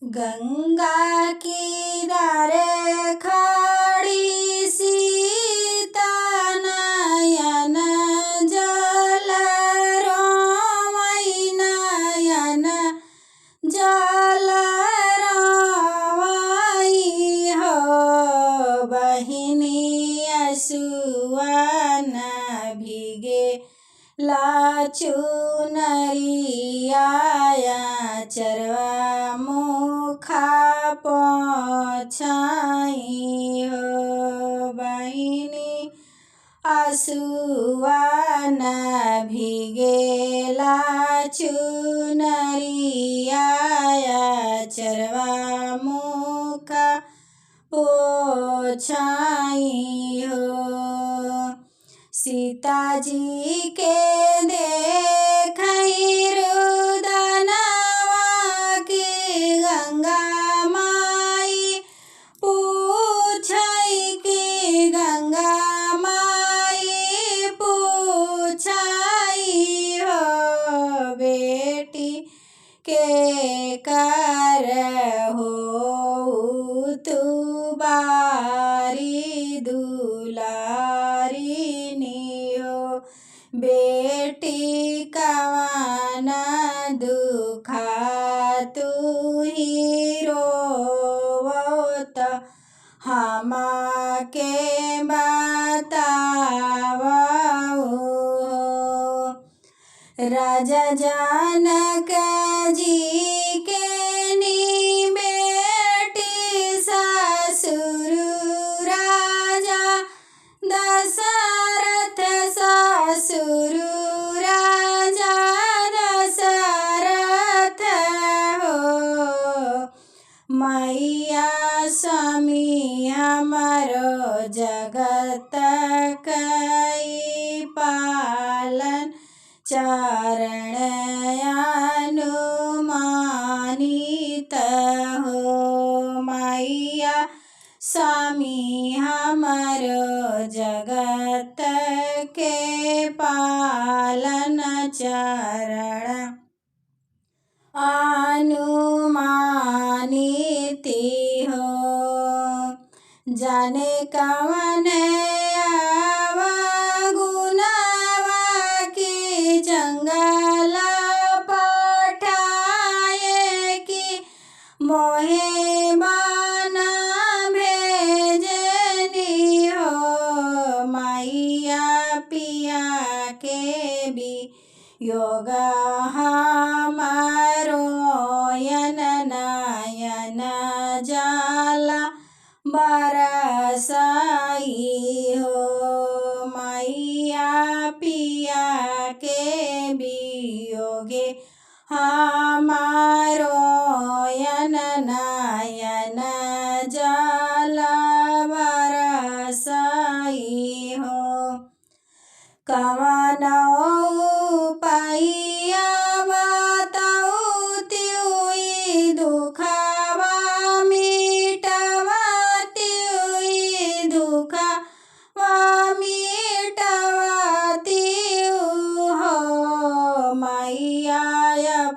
गंगा किनारे खड़ी सीता नयन जल रोवै नयन जल रोवै हो बहिनी असुआ न भीगे लाचू नरिया चरवा मुखा पोछाई हो बहिनी आंसुआ न भीगेला चुनरिया चरवा मुखा पोछाई हो सीता जी के देखई रुदनवा की गंगा माई पूछई की गंगा माई पूछई हो बेटी के कर हो तू बारी दुलारी हो बेटी कवन दुखा तू ही रोवत हम के बतावो राजा जनक जी के नी बेटी ससुर राजा दशरथ ससुर राजा दशरथ हो मैया स्वामी हमारो जगत कई पालन चारण अनुमानित हो मैया स्वामी हमारो जगत के पालन चारण अनुमानिति हो जाने कवन गुनावा की जंगल पठाए की मोहे बना भेजनी हो मैया पिया के भी योगा हमारो यन नयन जाला बरसाई हो मैया पिया के वियोगे हमारो यन नयन जाला बरसाई हो कवन उपाया बताऊ त्योई दुखवा मिटवा त्योई दुखवा मिटवा त्यो हो मैया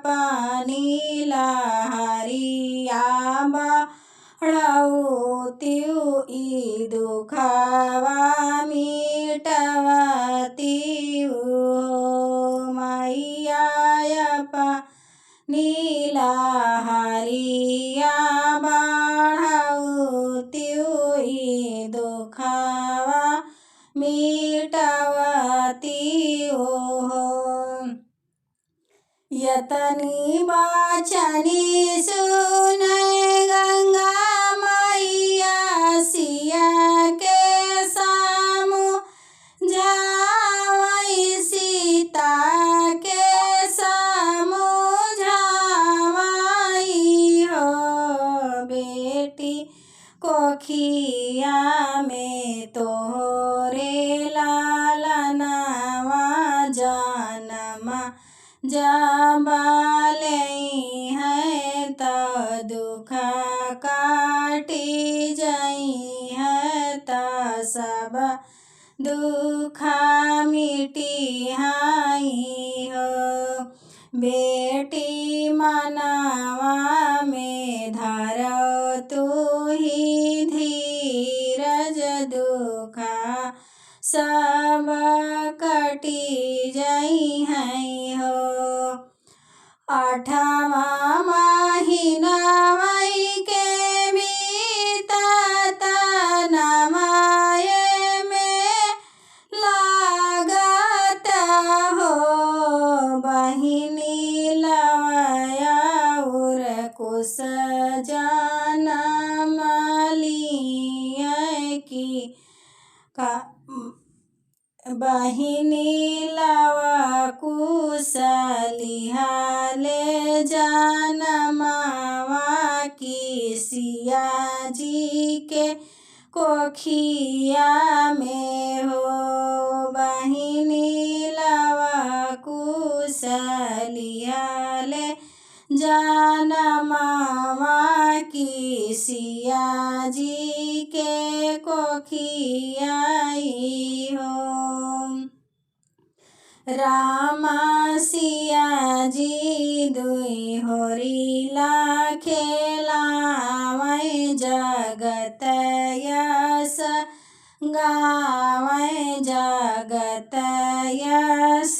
पानी लहरिया बढ़ाऊ त्योई दुखवा मिटवा त्यो मैया नीला हरिया बढ़ाऊ त्योई दुखवा मिटवती हो यतनी बाचनी सुने गंगा मैया सिया के सामु जावई सीता के समझावई हो बेटी कोखिया में तोरे लालनवा जनमा जबाले है त दुख काटी जई है त सब दुख मिटी हाई हो बेटी मनवा में तू ही धीरज दुखा सब कटी जई है हो। 8वां महीना मई के बीतत नमाए में लागत हो। बहिनी लवया उर कुश जनम लिय की का बहिनी लवा कुशलिहाले जनमवा की सिया जी के कोखिया में हो। बहिनी लवा कुशलिहाले जनमवा की सिया जी के कोखिया हो। रामा सिया जी दुई होरीला खेलावै जगत यस गावै जगत यस